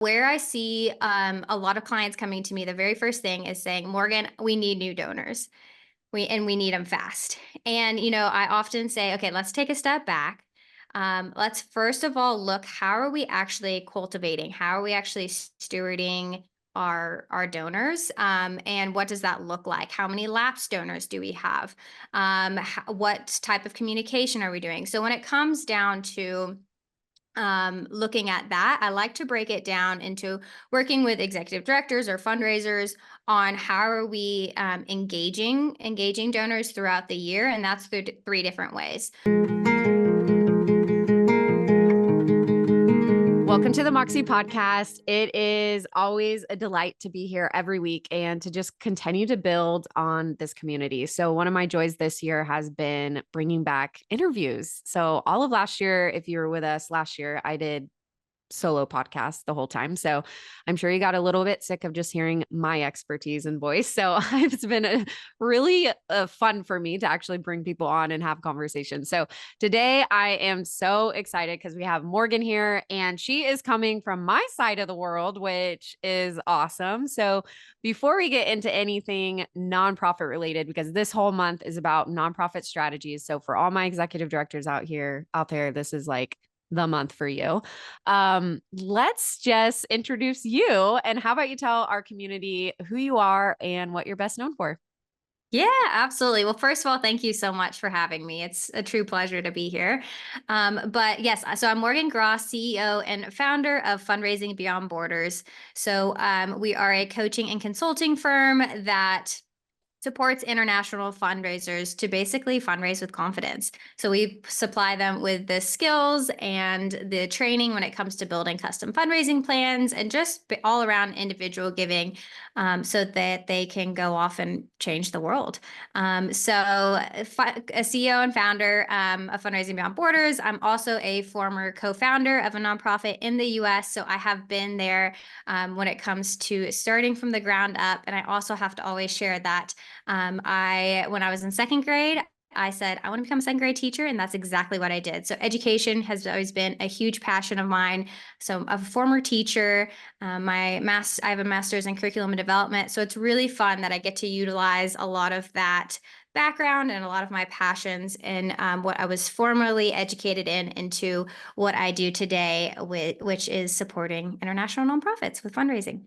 Where I see a lot of clients coming to me, the very first thing is saying, Morgan, we need new donors. We need them fast. And I often say, okay, let's take a step back. Let's first of all look, how are we actually cultivating? How are we actually stewarding our donors? And what does that look like? How many lapsed donors do we have? What type of communication are we doing? So when it comes down to looking at that, I like to break it down into working with executive directors or fundraisers on how are we engaging donors throughout the year, and that's through three different ways. Welcome to the Moxie Podcast. It is always a delight to be here every week and to just continue to build on this community. So, one of my joys this year has been bringing back interviews. So, all of last year, if you were with us last year, I did solo podcast the whole time. So I'm sure you got a little bit sick of just hearing my expertise and voice. So it's been really fun for me to actually bring people on and have conversations. So today I am so excited because we have Morgan here and she is coming from my side of the world, which is awesome. So before we get into anything nonprofit related, because this whole month is about nonprofit strategies. So for all my executive directors out there, this is like the month for you. Let's just introduce you. And how about you tell our community who you are and what you're best known for? Yeah, absolutely. Well, first of all, thank you so much for having me. It's a true pleasure to be here. But yes, so I'm Morgan Gross, CEO and founder of Fundraising Beyond Borders. So we are a coaching and consulting firm that supports international fundraisers to basically fundraise with confidence. So we supply them with the skills and the training when it comes to building custom fundraising plans and just all around individual giving, so that they can go off and change the world. So a CEO and founder of Fundraising Beyond Borders. I'm also a former co-founder of a nonprofit in the US. So I have been there when it comes to starting from the ground up. And I also have to always share that when I was in second grade, I said, I want to become a second grade teacher. And that's exactly what I did. So education has always been a huge passion of mine. So I'm a former teacher. I have a master's in curriculum and development. So it's really fun that I get to utilize a lot of that background and a lot of my passions in what I was formerly educated in into what I do today, which is supporting international nonprofits with fundraising.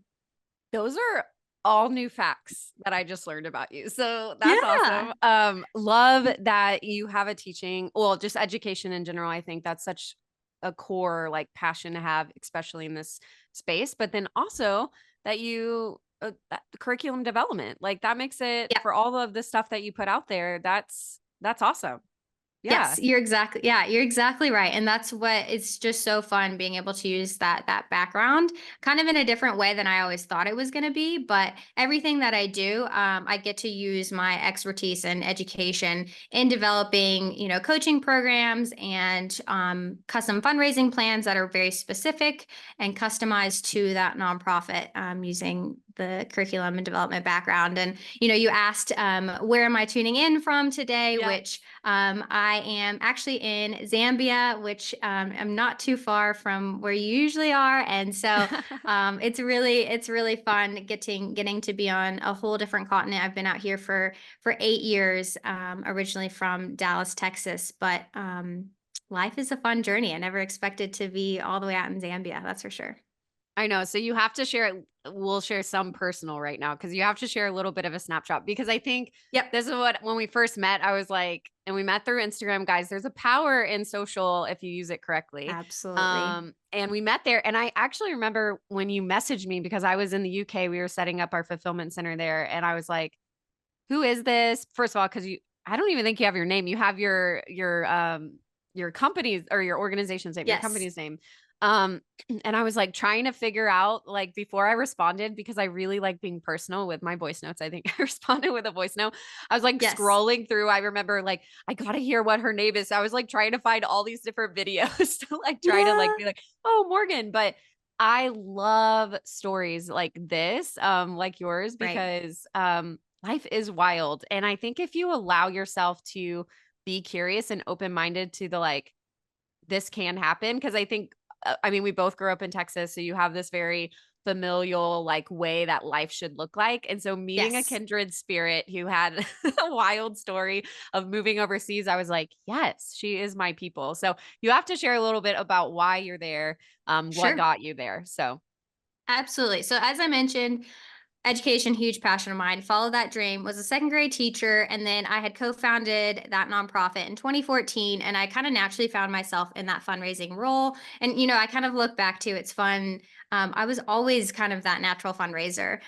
Those are all new facts that I just learned about you. So that's Yeah. awesome. Love that you have a teaching, well, just education in general. I think that's such a core like passion to have, especially in this space. But then also that that curriculum development, like that makes it Yeah. for all of the stuff that you put out there. That's awesome. Yeah. Yes, you're exactly right. And that's what it's just so fun being able to use that background kind of in a different way than I always thought it was going to be. But everything that I do, I get to use my expertise and education in developing, coaching programs and custom fundraising plans that are very specific and customized to that nonprofit, using the curriculum and development background. And you asked, where am I tuning in from today, Yeah. which I am actually in Zambia, which I'm not too far from where you usually are, and so it's really fun getting to be on a whole different continent. I've been out here for 8 years, originally from Dallas, Texas, but life is a fun journey. I never expected to be all the way out in Zambia. That's for sure. I know. So you have to share it. We'll share some personal right now because you have to share a little bit of a snapshot because I think Yep. this is what when we first met, I was like, and we met through Instagram, guys. There's a power in social if you use it correctly. Absolutely. And we met there. And I actually remember when you messaged me because I was in the UK, we were setting up our fulfillment center there. And I was like, who is this? First of all, because I don't even think you have your name. You have your company's or your organization's name, your Yes. company's name. Um, and I was like trying to figure out like before I responded because I really like being personal with my voice notes. I think I responded with a voice note. I was like Yes. scrolling through. I remember like I gotta hear what her name is. So I was like trying to find all these different videos to like try to like Yeah. be like, oh, Morgan. But I love stories like this, like yours, Right. because life is wild. And I think if you allow yourself to be curious and open minded to the like, this can happen, because I think I mean, we both grew up in Texas, so you have this very familial like way that life should look like. And so meeting a Yes, kindred spirit who had a wild story of moving overseas, I was like, yes, she is my people. So you have to share a little bit about why you're there, what sure. got you there. So Absolutely. So as I mentioned, education, huge passion of mine. Followed that dream, was a second grade teacher. And then I had co founded that nonprofit in 2014. And I kind of naturally found myself in that fundraising role. And, I kind of look back to it's fun. I was always kind of that natural fundraiser,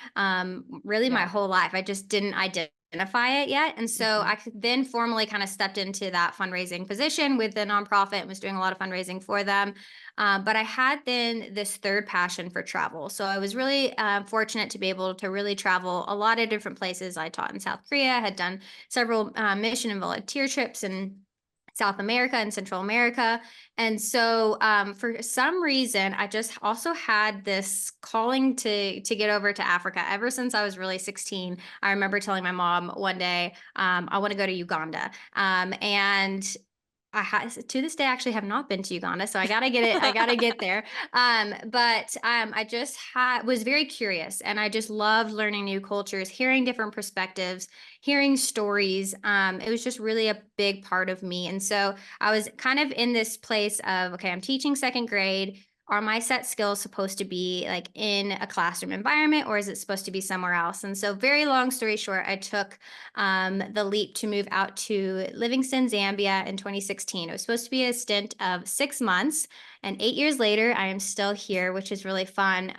really my yeah. whole life. I just didn't identify it yet. And so Mhm. then formally kind of stepped into that fundraising position with the nonprofit and was doing a lot of fundraising for them. But I had then this third passion for travel. So I was really fortunate to be able to really travel a lot of different places. I taught in South Korea, had done several mission and volunteer trips in South America and Central America. And so for some reason, I just also had this calling to get over to Africa ever since I was really 16. I remember telling my mom one day, I want to go to Uganda. And to this day, I actually have not been to Uganda, so I gotta get it. I gotta get there. But I just was very curious, and I just loved learning new cultures, hearing different perspectives, hearing stories. It was just really a big part of me, and so I was kind of in this place of, okay, I'm teaching second grade. Are my set skills supposed to be like in a classroom environment, or is it supposed to be somewhere else? And so, very long story short, I took the leap to move out to Livingston, Zambia in 2016. It was supposed to be a stint of 6 months. And 8 years later, I am still here, which is really fun.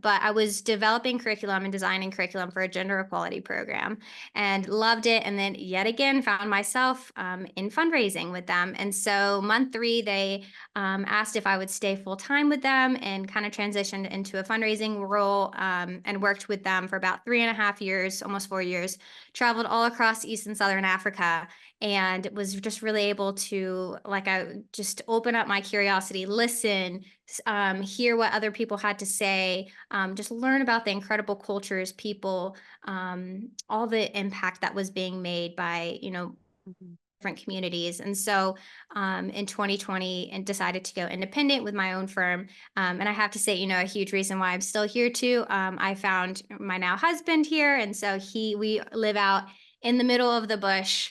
But I was developing curriculum and designing curriculum for a gender equality program and loved it. And then, yet again, found myself in fundraising with them. And so, month three, they asked if I would stay full time with them and kind of transitioned into a fundraising role and worked with them for about 3.5 years, almost 4 years, traveled all across East and Southern Africa, and was just really able to, like, I just open up my curiosity, listen, hear what other people had to say, just learn about the incredible cultures, people, all the impact that was being made by, Mhm. different communities. And so in 2020, and decided to go independent with my own firm. And I have to say, a huge reason why I'm still here too. I found my now husband here. And so we live out in the middle of the bush.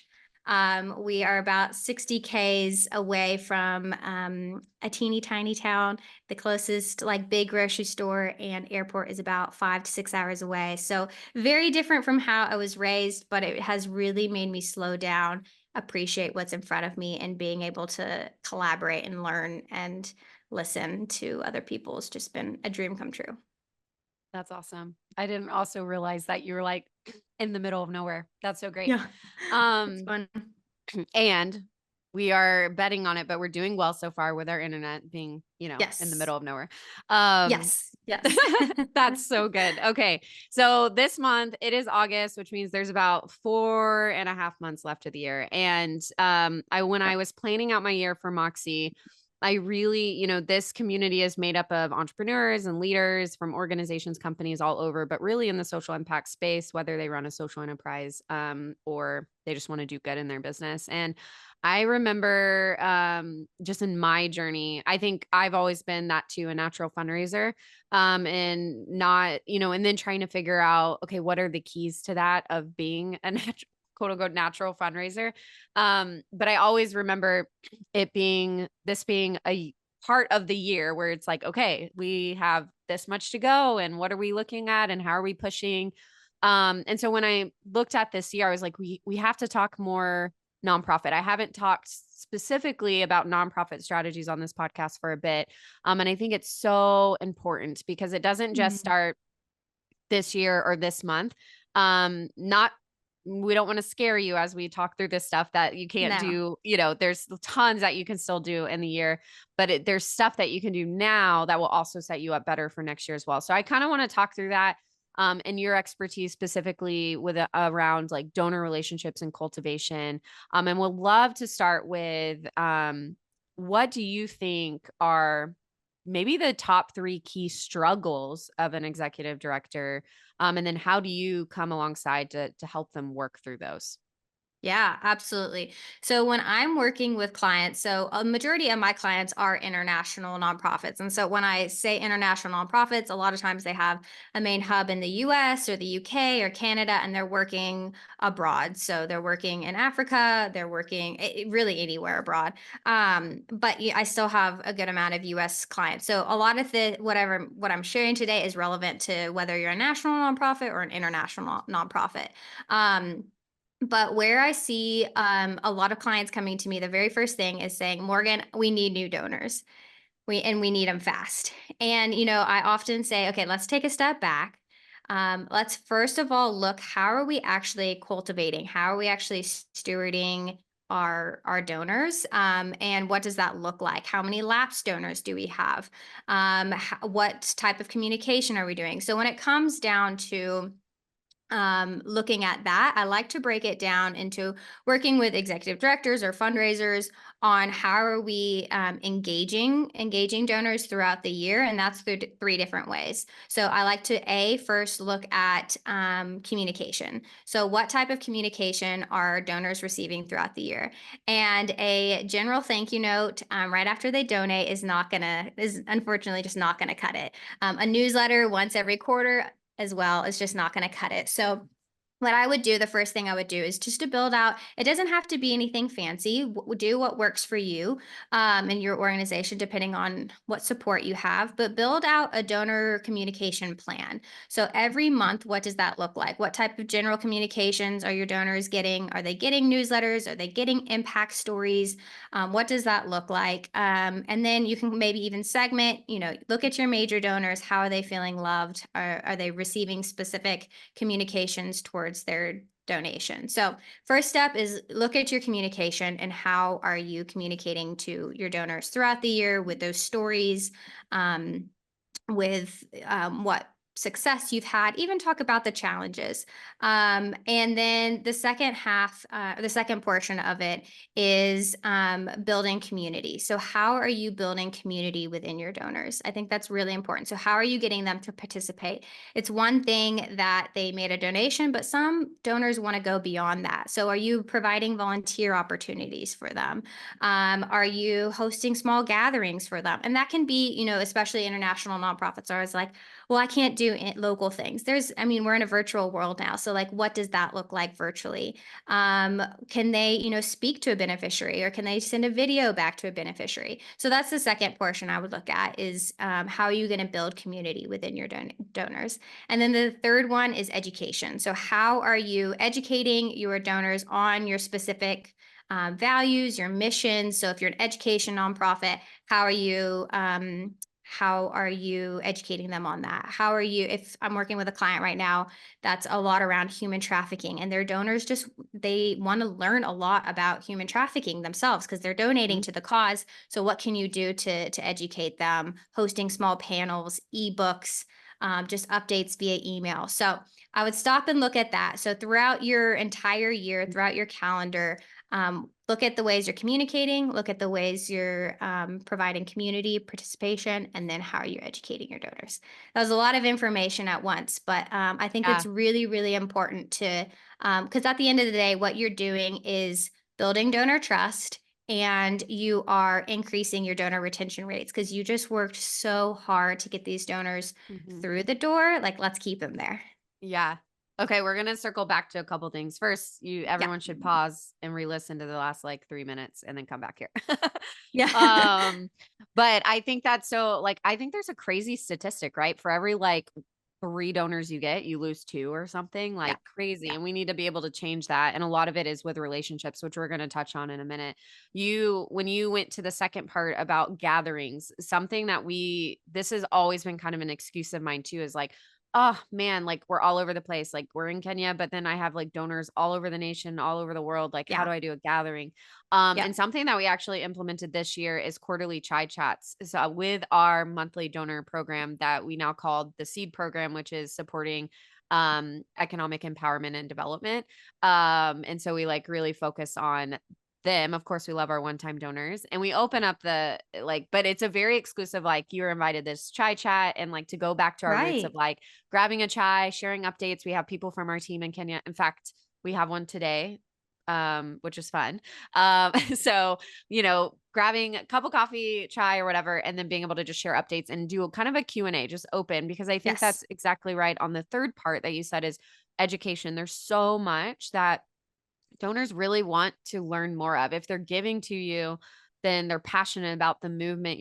We are about 60 Ks away from a teeny tiny town. The closest like big grocery store and airport is about 5 to 6 hours away. So very different from how I was raised, but it has really made me slow down, appreciate what's in front of me, and being able to collaborate and learn and listen to other people has just been a dream come true. That's awesome. I didn't also realize that you were like in the middle of nowhere. That's so great. Yeah. It's Um, fun. and we are betting on it, but we're doing well so far with our internet being, in the Yes. middle of nowhere. Um, Yes. Yes. that's so good. Okay. So this month it is August, which means there's about 4.5 months left of the year. And when I was planning out my year for Moxie, I really, this community is made up of entrepreneurs and leaders from organizations, companies all over, but really in the social impact space, whether they run a social enterprise or they just want to do good in their business. And I remember just in my journey, I think I've always been that too, a natural fundraiser. And not, and then trying to figure out, okay, what are the keys to that of being a natural, quote unquote, natural fundraiser. But I always remember being a part of the year where it's like, okay, we have this much to go and what are we looking at and how are we pushing? And so when I looked at this year, I was like, we have to talk more nonprofit. I haven't talked specifically about nonprofit strategies on this podcast for a bit. And I think it's so important because it doesn't just Mhm. start this year or this month. Not We don't want to scare you as we talk through this stuff that you can't No. do, there's tons that you can still do in the year, but there's stuff that you can do now that will also set you up better for next year as well. So I kind of want to talk through that and your expertise specifically with around like donor relationships and cultivation. And we'll love to start with what do you think are maybe the top three key struggles of an executive director, and then how do you come alongside to help them work through those? Yeah, absolutely. So when I'm working with clients, so a majority of my clients are international nonprofits. And so when I say international nonprofits, a lot of times they have a main hub in the US or the UK or Canada, and they're working abroad. So they're working in Africa, they're working really anywhere abroad. But I still have a good amount of US clients. So a lot of what I'm sharing today is relevant to whether you're a national nonprofit or an international nonprofit. Um, but where I see a lot of clients coming to me, the very first thing is saying, Morgan, we need new donors. We need them fast. And I often say, okay, let's take a step back. Let's first of all look, how are we actually cultivating? How are we actually stewarding our donors? And what does that look like? How many lapsed donors do we have? What type of communication are we doing? So when it comes down to looking at that, I like to break it down into working with executive directors or fundraisers on how are we engaging donors throughout the year, and that's through three different ways. So I like to first look at communication. So what type of communication are donors receiving throughout the year? And a general thank you note right after they donate is unfortunately just not gonna cut it. A newsletter once every quarter as well is just not going to cut it. So what I would do, the first thing I would do is just to build out, it doesn't have to be anything fancy. Do what works for you and your organization, depending on what support you have, but build out a donor communication plan. So every month, what does that look like? What type of general communications are your donors getting? Are they getting newsletters? Are they getting impact stories? What does that look like? And then you can maybe even segment, look at your major donors. How are they feeling loved? Are they receiving specific communications towards their donation? So, first step is look at your communication and how are you communicating to your donors throughout the year with those stories, um, with what success you've had, even talk about the challenges. And then the second portion of it is building community. So, how are you building community within your donors? I think that's really important. So, how are you getting them to participate? It's one thing that they made a donation, but some donors want to go beyond that. So, are you providing volunteer opportunities for them? Are you hosting small gatherings for them? And that can be, especially international nonprofits are always like, well, I can't do local things. We're in a virtual world now. So, like, what does that look like virtually? Can they, speak to a beneficiary, or can they send a video back to a beneficiary? So, that's the second portion I would look at is how are you going to build community within your donors? And then the third one is education. So, how are you educating your donors on your specific values, your mission? So, if you're an education nonprofit, how are you educating them on that? How are you, if I'm working with a client right now that's a lot around human trafficking, and their donors just they want to learn a lot about human trafficking themselves because they're donating Mhm. to the cause. So what can you do to educate them? Hosting small panels, ebooks, just updates via email. So I would stop and look at that. So throughout your entire year, throughout your calendar, look at the ways you're communicating, look at the ways you're providing community participation, and then how are you educating your donors. That was a lot of information at once, but I think Yeah. it's really, really important to, because at the end of the day, what you're doing is building donor trust, and you are increasing your donor retention rates because you just worked so hard to get these donors Mhm. through the door. Like, let's keep them there. Yeah. Okay, we're gonna circle back to a couple things. First, you Yeah. everyone should pause and re-listen to the last like 3 minutes and then come back here. Yeah. um, but I think that's so like I think there's a crazy statistic, right? For every like three donors you get, you lose two or something Yeah. like crazy. Yeah. And we need to be able to change that. And a lot of it is with relationships, which we're gonna touch on in a minute. You when you went to the second part about gatherings, something that this has always been kind of an excuse of mine too, is like, oh man, like we're all over the place. Like we're in Kenya, but then I have like donors all over the nation, all over the world. Like, how Yeah. do I do a gathering? Yeah. And something that we actually implemented this year is quarterly chai chats. So with our monthly donor program that we now called the Seed Program, which is supporting economic empowerment and development. And so we like really focus on them. Of course, we love our one-time donors and we open up but it's a very exclusive, like you're invited this chai chat and like to go back to our roots of Right. like grabbing a chai, sharing updates. We have people from our team in Kenya. In fact, we have one today. which is fun. So, grabbing a cup of coffee, chai, or whatever, and then being able to just share updates and do a kind of a Q&A, just open, because I think Yes. that's exactly right on the third part that you said is education. There's so much that donors really want to learn more of. If they're giving to you, then they're passionate about the movement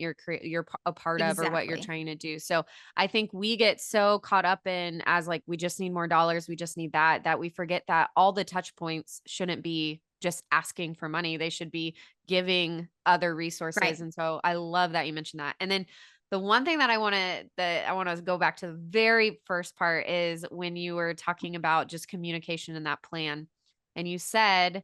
a part of, or what you're Exactly. trying to do. So I think we get so caught up in, as like, we just need more dollars, we just need that we forget that all the touch points shouldn't be just asking for money. They should be giving other resources. Right. And so I love that you mentioned that. And then the one thing that I want to go back to the very first part is when you were talking about just communication in that plan, and you said,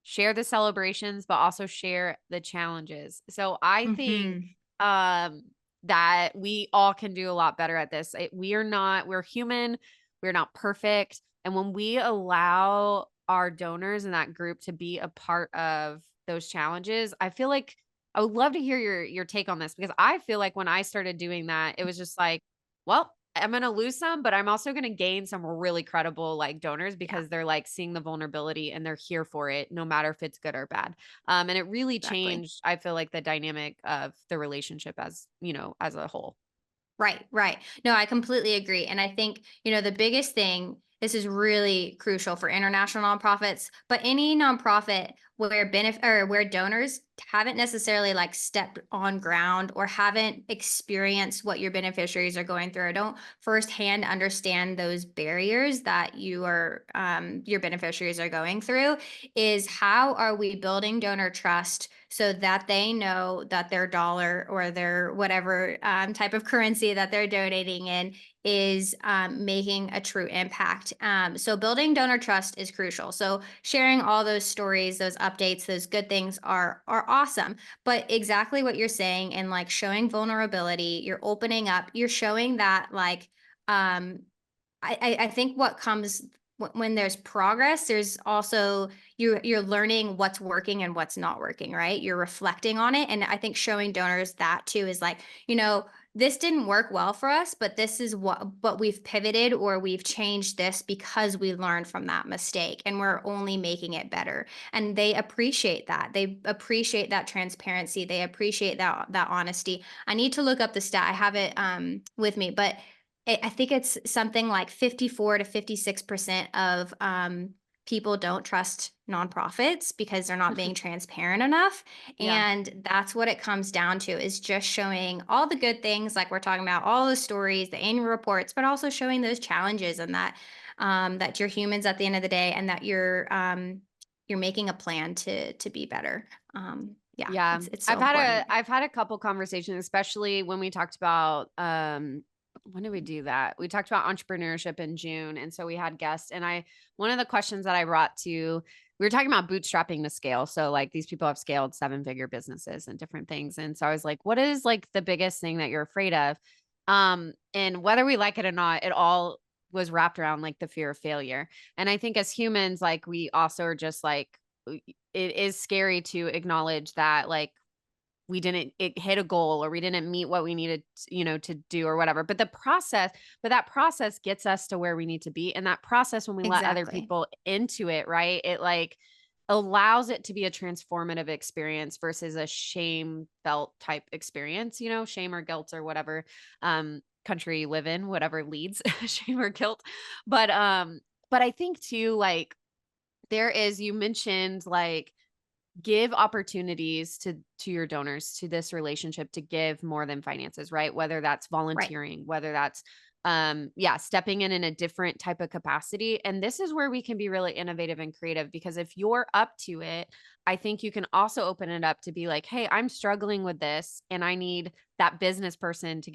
share the celebrations, but also share the challenges. So I think Mhm. that we all can do a lot better at this. We're human, we're not perfect. And when we allow our donors in that group to be a part of those challenges, I feel like I would love to hear your take on this, because I feel like when I started doing that, it was just like, well, I'm gonna lose some, but I'm also gonna gain some really credible, like, donors, Yeah, because they're, like, seeing the vulnerability and they're here for it no matter if it's good or bad. And it really exactly. changed, I feel like, the dynamic of the relationship as a whole. Right, right. No, I completely agree. And I think, the biggest thing, this is really crucial for international nonprofits, but any nonprofit where where donors haven't necessarily like stepped on ground or haven't experienced what your beneficiaries are going through, or don't firsthand understand those barriers that your beneficiaries are going through, is how are we building donor trust so that they know that their dollar or their whatever type of currency that they're donating in is making a true impact. So building donor trust is crucial. So sharing all those stories, those updates, those good things are awesome. But exactly what you're saying, and like showing vulnerability, you're opening up, you're showing that like um, I think what comes when there's progress, there's also you're learning what's working and what's not working, right? You're reflecting on it, and I think showing donors that too is like, this didn't work well for us, but this is what we've pivoted or we've changed this because we learned from that mistake, and we're only making it better. And they appreciate that. They appreciate that transparency. They appreciate that honesty. I need to look up the stat. I have it with me, but I think it's something like 54 to 56% of people don't trust nonprofits because they're not being transparent enough. Yeah. And that's what it comes down to, is just showing all the good things, like we're talking about, all the stories, the annual reports, but also showing those challenges, and that you're humans at the end of the day, and that you're making a plan to be better. Yeah, Yeah. it's so important. I've had a couple conversations, especially when we talked about, when did we do that? We talked about entrepreneurship in June. And so we had guests, and one of the questions that I brought to, we were talking about bootstrapping to scale. So like, these people have scaled 7-figure businesses and different things. And so I was like, what is like the biggest thing that you're afraid of? And whether we like it or not, it all was wrapped around like the fear of failure. And I think as humans, like, we also are just like, it is scary to acknowledge that, like, we didn't it hit a goal, or we didn't meet what we needed, to do, or whatever. But that process gets us to where we need to be. And that process, when we let other Exactly. people into it, right? It like allows it to be a transformative experience versus a shame felt type experience, shame or guilt, or whatever country you live in, whatever leads shame or guilt. But I think too, like, you mentioned, like, give opportunities to your donors, to this relationship, to give more than finances, right? Whether that's Right. volunteering, whether that's stepping in a different type of capacity. And this is where we can be really innovative and creative, because if you're up to it, I think you can also open it up to be like, hey, I'm struggling with this and I need that business person to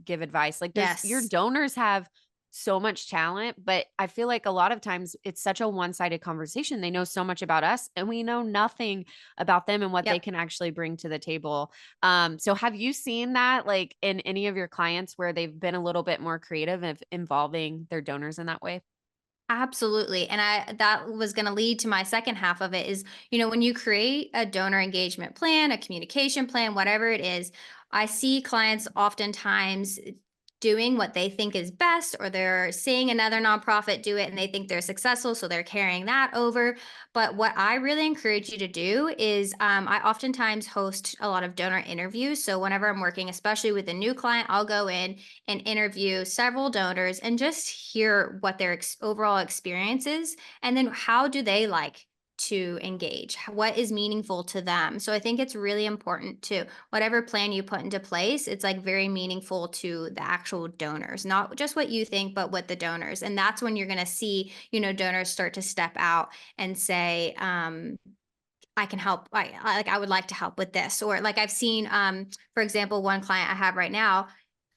give advice. Like, there's your Yes. donors have so much talent, but I feel like a lot of times it's such a one-sided conversation. They know so much about us and we know nothing about them and what they Yep. can actually bring to the table. So have you seen that, like, in any of your clients, where they've been a little bit more creative of involving their donors in that way? Absolutely. And that was going to lead to my second half of it is, when you create a donor engagement plan, a communication plan, whatever it is, I see clients oftentimes doing what they think is best, or they're seeing another nonprofit do it and they think they're successful, so they're carrying that over. But what I really encourage you to do is, I oftentimes host a lot of donor interviews. So whenever I'm working, especially with a new client, I'll go in and interview several donors and just hear what their overall experience is, and then how do they like to engage? What is meaningful to them? So I think it's really important to whatever plan you put into place, it's like very meaningful to the actual donors, not just what you think, but what the donors. And that's when you're going to see, donors start to step out and say, I can help. I would like to help with this. Or like I've seen, for example, one client I have right now,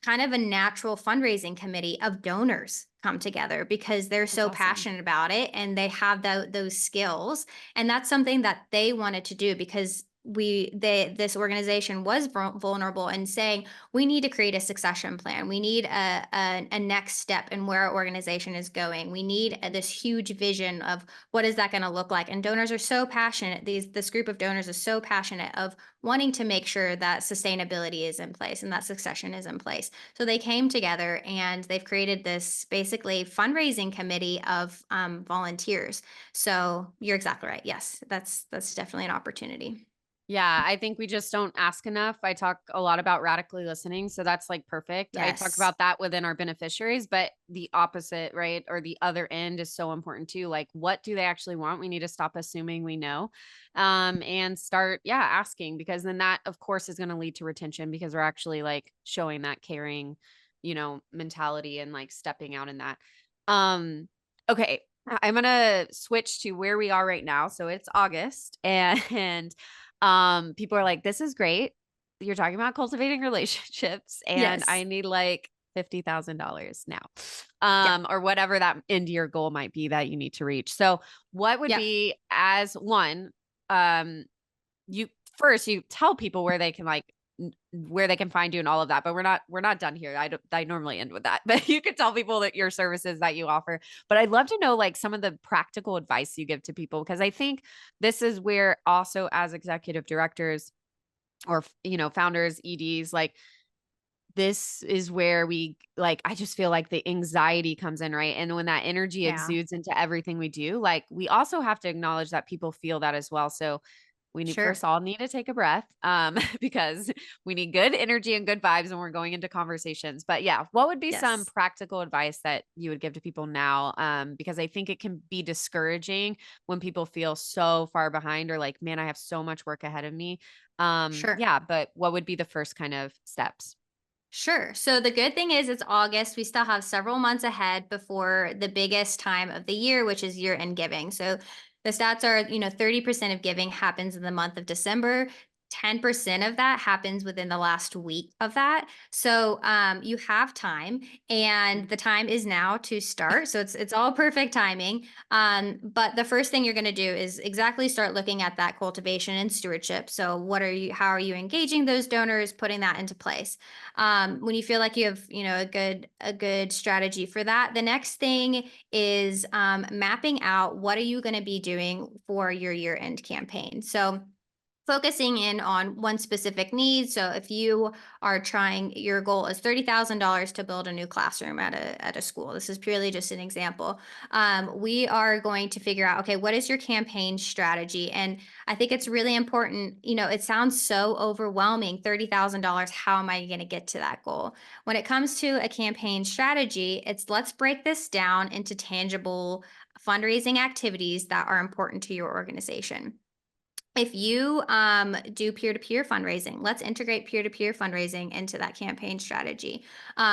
kind of a natural fundraising committee of donors come together because they're That's so awesome. passionate about it and they have those skills. And that's something that they wanted to do because this organization was vulnerable and saying we need to create a succession plan. We need a next step in where our organization is going. We need this huge vision of what is that going to look like. And donors are so passionate. This group of donors is so passionate of wanting to make sure that sustainability is in place and that succession is in place. So they came together and they've created this basically fundraising committee of volunteers. So you're exactly right. Yes, that's definitely an opportunity. Yeah, I think we just don't ask enough. I talk a lot about radically listening, so that's like perfect. I talk Yes, about that within our beneficiaries, but the opposite, right? Or the other end is so important too. Like, what do they actually want? We need to stop assuming we know, and start, yeah, asking, because then that, of course, is going to lead to retention because we're actually like showing that caring, mentality and like stepping out in that. Um, okay, I'm gonna switch to where we are right now. So it's August, and people are like, "This is great. You're talking about cultivating relationships, and yes, I need like $50,000 now." yeah, Or whatever that end year goal might be that you need to reach. So, what would yep. be, as one, um, you first you tell people where they can where they can find you and all of that, but we're not done here. I normally end with that. But you could tell people that your services that you offer. But I'd love to know like some of the practical advice you give to people, because I think this is where also as executive directors or founders, EDs, like this is where we like I just feel like the anxiety comes in, right? And when that energy Yeah, exudes into everything we do, like we also have to acknowledge that people feel that as well. So we need sure. first all need to take a breath, because we need good energy and good vibes when we're going into conversations. But yeah, what would be some Yes. practical advice that you would give to people now? Because I think it can be discouraging when people feel so far behind or like, man, I have so much work ahead of me. Sure. Yeah, but what would be the first kind of steps? Sure. So the good thing is it's August. We still have several months ahead before the biggest time of the year, which is year-end giving. So the stats are, 30% of giving happens in the month of December. 10% of that happens within the last week of that. So you have time and the time is now to start. So it's all perfect timing. But the first thing you're going to do is exactly start looking at that cultivation and stewardship. So how are you engaging those donors, putting that into place? When you feel like you have a good strategy for that, the next thing is mapping out what are you going to be doing for your year end campaign. So focusing in on one specific need. So if you are trying, your goal is $30,000 to build a new classroom at a school. This is purely just an example. We are going to figure out, okay, what is your campaign strategy? And I think it's really important. It sounds so overwhelming, $30,000. How am I going to get to that goal? When it comes to a campaign strategy, it's let's break this down into tangible fundraising activities that are important to your organization. If you do peer-to-peer fundraising, let's integrate peer-to-peer fundraising into that campaign strategy.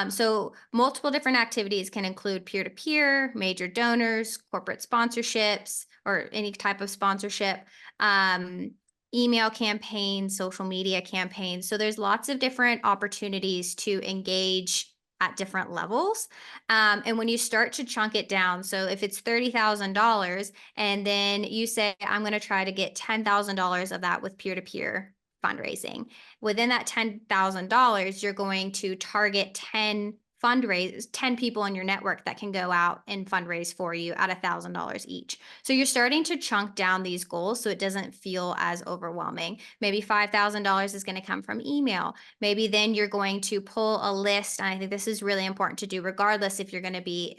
So multiple different activities can include peer-to-peer, major donors, corporate sponsorships, or any type of sponsorship, um, email campaigns, social media campaigns. So there's lots of different opportunities to engage at different levels. And when you start to chunk it down, so if it's $30,000, and then you say, I'm going to try to get $10,000 of that with peer to peer fundraising. Within that $10,000, you're going to target 10 fundraise 10 people in your network that can go out and fundraise for you at $1,000 each. So you're starting to chunk down these goals so it doesn't feel as overwhelming. Maybe $5,000 is going to come from email. Maybe then you're going to pull a list. And I think this is really important to do, regardless if you're going to be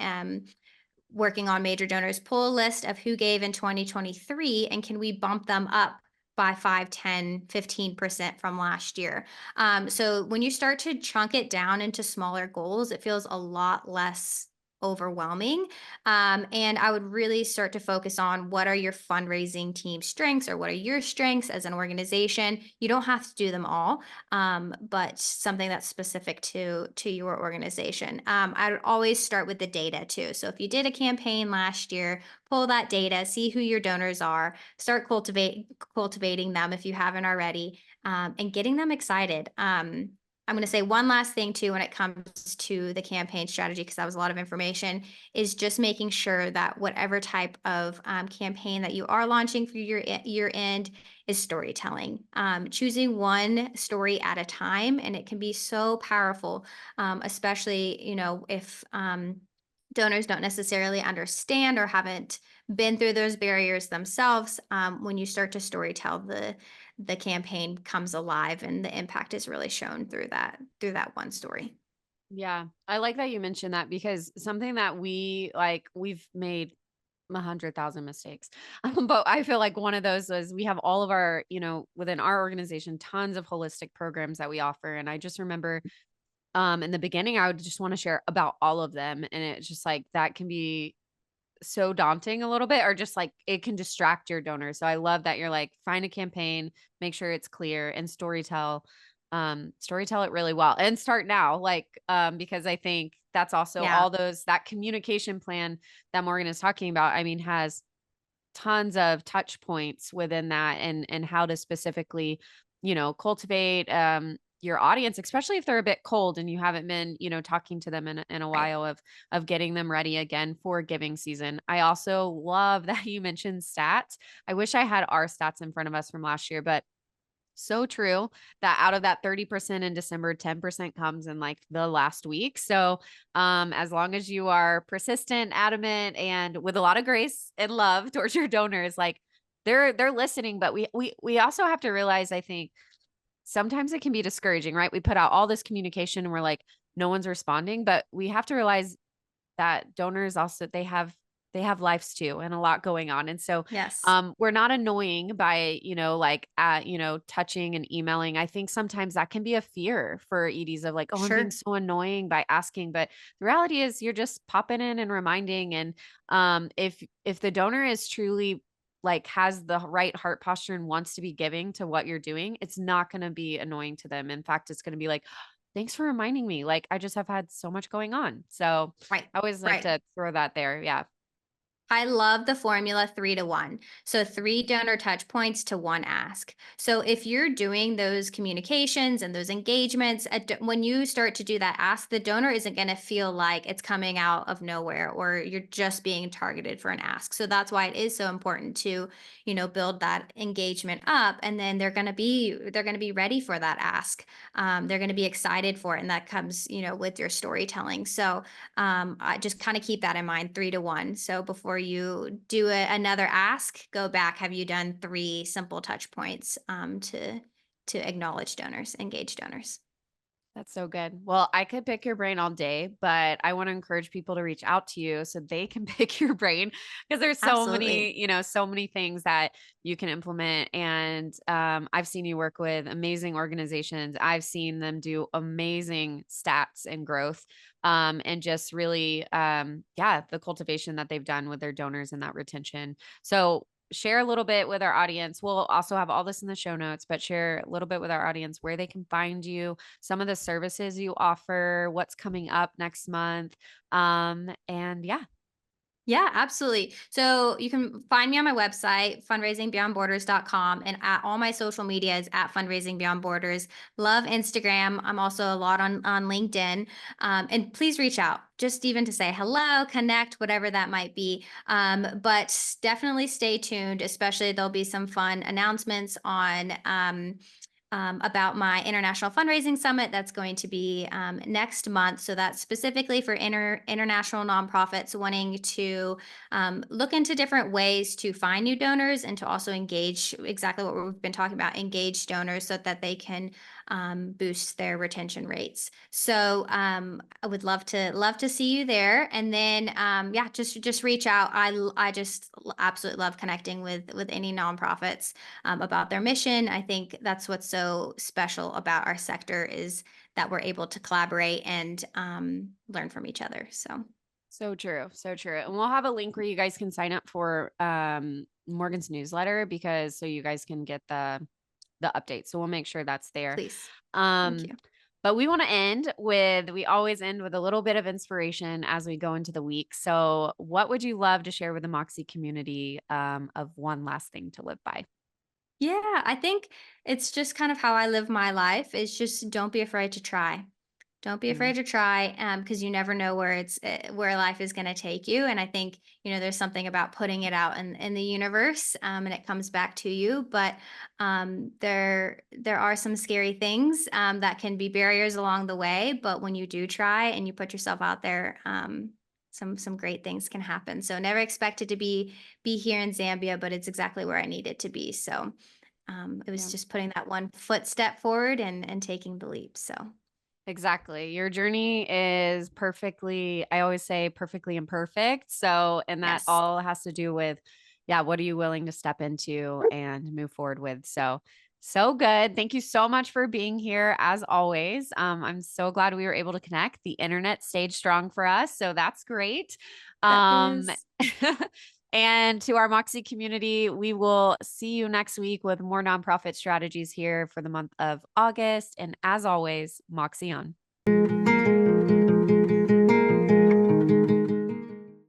working on major donors. Pull a list of who gave in 2023 and can we bump them up by 5, 10, 15% from last year. So when you start to chunk it down into smaller goals, it feels a lot less overwhelming. And I would really start to focus on what are your fundraising team strengths or what are your strengths as an organization. You don't have to do them all, but something that's specific to your organization. I would always start with the data too. So if you did a campaign last year, pull that data, see who your donors are, start cultivating them if you haven't already, and getting them excited. I'm going to say one last thing too when it comes to the campaign strategy, because that was a lot of information, is just making sure that whatever type of campaign that you are launching for your year end is storytelling. Choosing one story at a time, and it can be so powerful, especially if donors don't necessarily understand or haven't been through those barriers themselves. When you start to storytell, the campaign comes alive and the impact is really shown through that one story. Yeah. I like that you mentioned that because something that we've made 100,000 mistakes. But I feel like one of those was we have all of our, within our organization, tons of holistic programs that we offer. And I just remember in the beginning, I would just want to share about all of them. And it's just like that can be so daunting a little bit, or just like it can distract your donors. So I love that you're like, find a campaign, make sure it's clear, and storytell it really well, and start now, because I think that's also Yeah. all those that communication plan that Morgan is talking about, I mean, has tons of touch points within that, and how to specifically, cultivate your audience, especially if they're a bit cold and you haven't been, talking to them in a Right. while, of getting them ready again for giving season. I also love that you mentioned stats. I wish I had our stats in front of us from last year, but so true that out of that 30% in December, 10% comes in like the last week. So, as long as you are persistent, adamant, and with a lot of grace and love towards your donors, like they're listening. But we also have to realize, I think sometimes it can be discouraging, right? We put out all this communication and we're like, no one's responding, but we have to realize that donors also they have lives too and a lot going on. And so Yes. we're not annoying by, touching and emailing. I think sometimes that can be a fear for EDs of like, oh, I'm being Sure. so annoying by asking. But the reality is you're just popping in and reminding. And if the donor is truly like has the right heart posture and wants to be giving to what you're doing, it's not going to be annoying to them. In fact, it's going to be like, thanks for reminding me. Like, I just have had so much going on. So Right. I always like Right. to throw that there. Yeah. I love the formula 3 to 1. So 3 donor touch points to one ask. So if you're doing those communications and those engagements, when you start to do that ask, the donor isn't going to feel like it's coming out of nowhere or you're just being targeted for an ask. So that's why it is so important to, build that engagement up, and then they're going to be ready for that ask. They're going to be excited for it, and that comes, with your storytelling. So I just kind of keep that in mind, 3 to 1. So before you do another ask, go back. Have you done 3 simple touch points to acknowledge donors, engage donors? That's so good. Well, I could pick your brain all day, but I want to encourage people to reach out to you so they can pick your brain, because there's Absolutely. so many things that you can implement. And I've seen you work with amazing organizations. I've seen them do amazing stats and growth, and just really, yeah, the cultivation that they've done with their donors and that retention. So share a little bit with our audience. We'll also have all this in the show notes, but share a little bit with our audience where they can find you, some of the services you offer, what's coming up next month. And yeah, Yeah, absolutely. So you can find me on my website, fundraisingbeyondborders.com, and at all my social medias at Fundraising Beyond Borders. Love Instagram. I'm also a lot on LinkedIn. And please reach out, just even to say hello, connect, whatever that might be. But definitely stay tuned, especially there'll be some fun announcements on about my international fundraising summit that's going to be next month. So that's specifically for international nonprofits wanting to look into different ways to find new donors and to also engage exactly what we've been talking about, engage donors so that they can boost their retention rates. So I would love to see you there. And then yeah, just reach out. I just absolutely love connecting with any nonprofits about their mission. I think that's what's so special about our sector is that we're able to collaborate and learn from each other. So So true, so true. And we'll have a link where you guys can sign up for Morgan's newsletter because so you guys can get the update. So we'll make sure that's there. please, thank Um you. but we want to end with we always end with a little bit of inspiration as we go into the week. So what would you love to share with the Moxie community of one last thing to live by? Yeah, I think it's just kind of how I live my life. Is just don't be afraid to try. Don't be Mm, afraid to try, because you never know where where life is going to take you. And I think there's something about putting it out in the universe, and it comes back to you. But there are some scary things that can be barriers along the way. But when you do try and you put yourself out there, some great things can happen. So never expected to be here in Zambia, but it's exactly where I needed to be. So it was yeah. just putting that one footstep forward and taking the leap. So Exactly. Your journey is perfectly, I always say perfectly imperfect. So, and that yes. all has to do with, yeah, what are you willing to step into and move forward with? So, so good. Thank you so much for being here as always. I'm so glad we were able to connect. The internet stayed strong for us. So that's great. That Um, is. and to our Moxie community, we will see you next week with more nonprofit strategies here for the month of August. And as always, Moxie on.